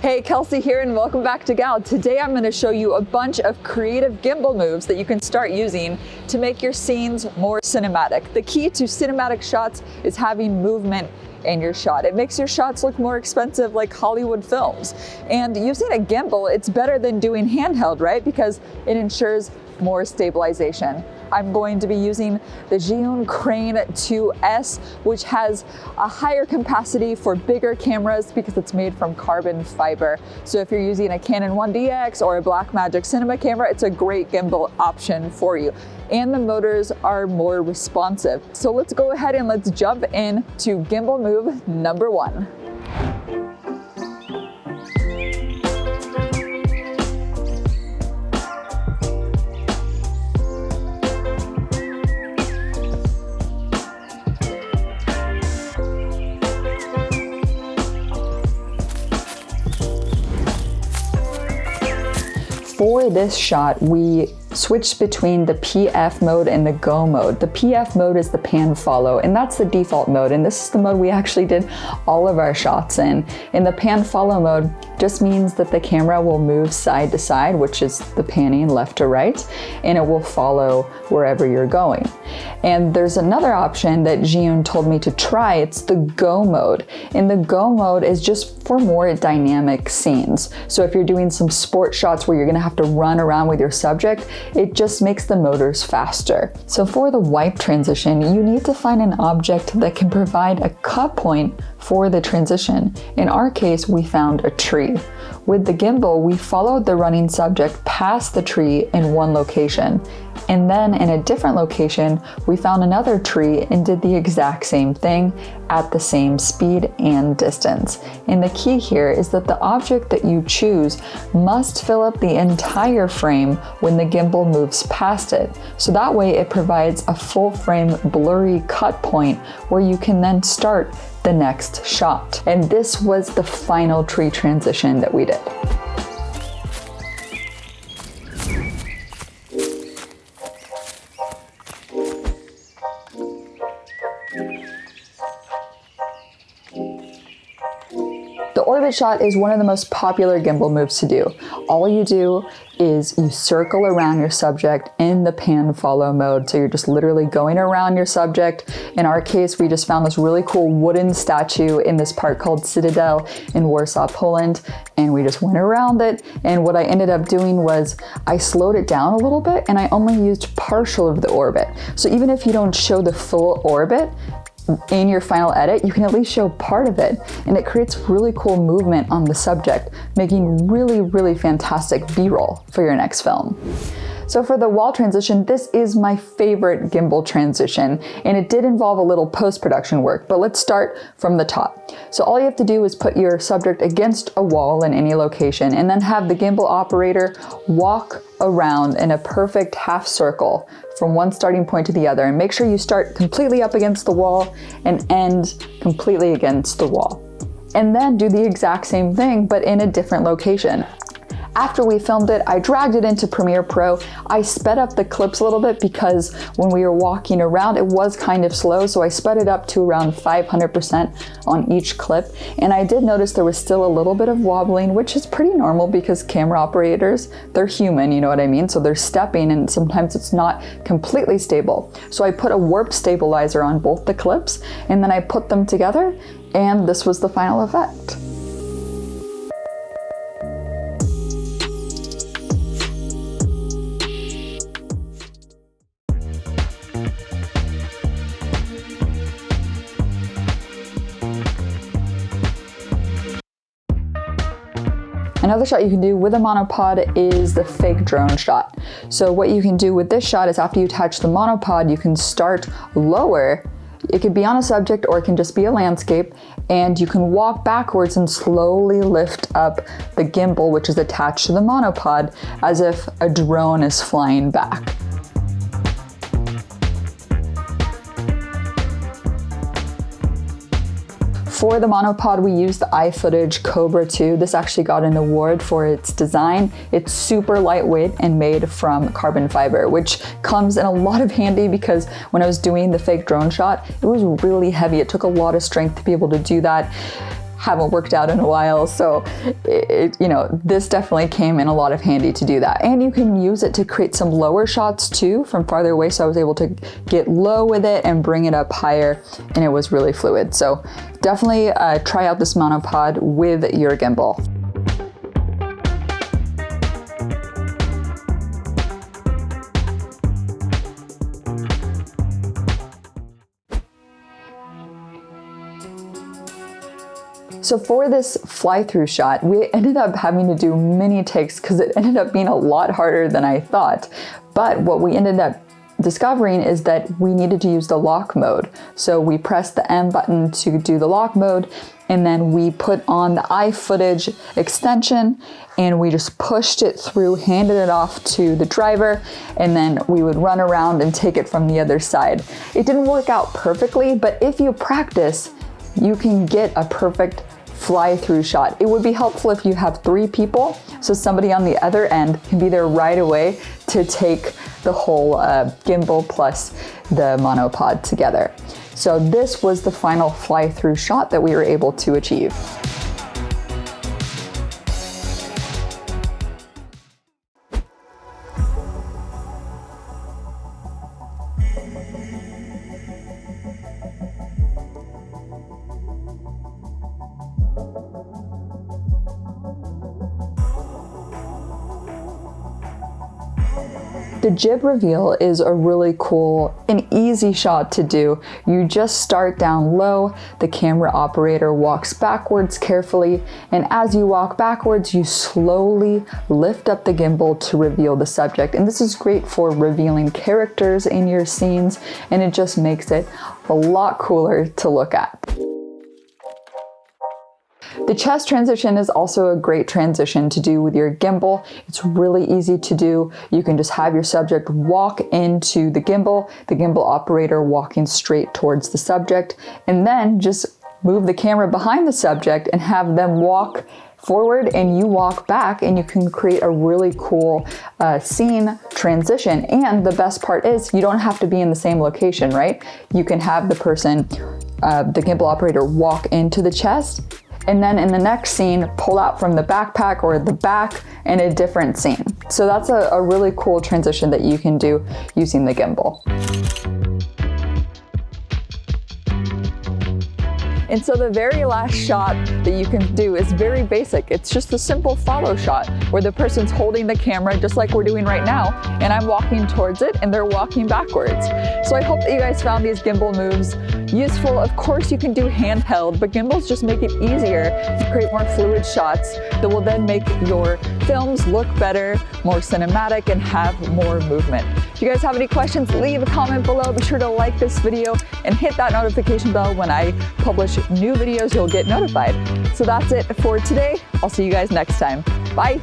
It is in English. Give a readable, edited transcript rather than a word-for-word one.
Hey, Kelsey here and welcome back to Gal. Today I'm going to show you a bunch of creative gimbal moves that you can start using to make your scenes more cinematic. The key to cinematic shots is having movement in your shot. It makes your shots look more expensive like Hollywood films. And using a gimbal, it's better than doing handheld, right? Because it ensures more stabilization. I'm going to be using the Zhiyun Crane 2S, which has a higher capacity for bigger cameras because it's made from carbon fiber. So if you're using a Canon 1DX or a Blackmagic Cinema camera, it's a great gimbal option for you. And the motors are more responsive. So let's go ahead and let's jump into gimbal move number 1. For this shot, we switched between the PF mode and the Go mode. The PF mode is the pan follow, and that's the default mode, and this is the mode we actually did all of our shots in. In the pan follow mode just means that the camera will move side to side, which is the panning left to right, and it will follow wherever you're going. And there's another option that Zhiyun told me to try. It's the Go mode. And the Go mode is just for more dynamic scenes. So if you're doing some sport shots where you're gonna have to run around with your subject, it just makes the motors faster. So for the wipe transition, you need to find an object that can provide a cut point for the transition. In our case, we found a tree. With the gimbal, we followed the running subject past the tree in one location. And then in a different location, we found another tree and did the exact same thing at the same speed and distance. And the key here is that the object that you choose must fill up the entire frame when the gimbal moves past it. So that way it provides a full frame blurry cut point where you can then start the next shot. And this was the final tree transition that we did. The orbit shot is one of the most popular gimbal moves to do. All you do is you circle around your subject in the pan follow mode. So you're just literally going around your subject. In our case, we just found this really cool wooden statue in this park called Citadel in Warsaw, Poland. And we just went around it. And what I ended up doing was I slowed it down a little bit and I only used partial of the orbit. So even if you don't show the full orbit, in your final edit, you can at least show part of it, and it creates really cool movement on the subject, making really fantastic B-roll for your next film. So for the wall transition, this is my favorite gimbal transition, and it did involve a little post-production work, but let's start from the top. So all you have to do is put your subject against a wall in any location, and then have the gimbal operator walk around in a perfect half circle from one starting point to the other, and make sure you start completely up against the wall and end completely against the wall. And then do the exact same thing, but in a different location. After we filmed it, I dragged it into Premiere Pro. I sped up the clips a little bit because when we were walking around, it was kind of slow, so I sped it up to around 500% on each clip. And I did notice there was still a little bit of wobbling, which is pretty normal because camera operators, they're human, you know what I mean? So they're stepping and sometimes it's not completely stable. So I put a warp stabilizer on both the clips and then I put them together, and this was the final effect. Another shot you can do with a monopod is the fake drone shot. So what you can do with this shot is after you attach the monopod, you can start lower. It could be on a subject or it can just be a landscape, and you can walk backwards and slowly lift up the gimbal, which is attached to the monopod, as if a drone is flying back. For the monopod, we used the iFootage Cobra 2. This actually got an award for its design. It's super lightweight and made from carbon fiber, which comes in a lot of handy because when I was doing the fake drone shot, it was really heavy. It took a lot of strength to be able to do that. haven't worked out in a while. So you know, this definitely came in a lot of handy to do that. And you can use it to create some lower shots too from farther away. So I was able to get low with it and bring it up higher, and it was really fluid. So definitely try out this monopod with your gimbal. So for this fly-through shot, we ended up having to do many takes because it ended up being a lot harder than I thought. But what we ended up discovering is that we needed to use the lock mode. So we pressed the M button to do the lock mode, and then we put on the iFootage extension and we just pushed it through, handed it off to the driver, and then we would run around and take it from the other side. It didn't work out perfectly, but if you practice, you can get a perfect fly-through shot. It would be helpful if you have 3 people, so somebody on the other end can be there right away to take the whole gimbal plus the monopod together. So this was the final fly-through shot that we were able to achieve. The Jib Reveal is a really cool and easy shot to do. You just start down low, the camera operator walks backwards carefully, and as you walk backwards, you slowly lift up the gimbal to reveal the subject. And this is great for revealing characters in your scenes, and it just makes it a lot cooler to look at. The chest transition is also a great transition to do with your gimbal. It's really easy to do. You can just have your subject walk into the gimbal operator walking straight towards the subject, and then just move the camera behind the subject and have them walk forward and you walk back, and you can create a really cool scene transition. And the best part is you don't have to be in the same location, right? You can have the person, the gimbal operator, walk into the chest, and then in the next scene, pull out from the backpack or the back in a different scene. So that's a really cool transition that you can do using the gimbal. And so the very last shot that you can do is very basic. It's just a simple follow shot where the person's holding the camera just like we're doing right now, and I'm walking towards it and they're walking backwards. So I hope that you guys found these gimbal moves useful. Of course you can do handheld, but gimbals just make it easier to create more fluid shots that will then make your films look better, more cinematic, and have more movement. If you guys have any questions, leave a comment below. Be sure to like this video and hit that notification bell. When I publish new videos, you'll get notified. So that's it for today. I'll see you guys next time. Bye.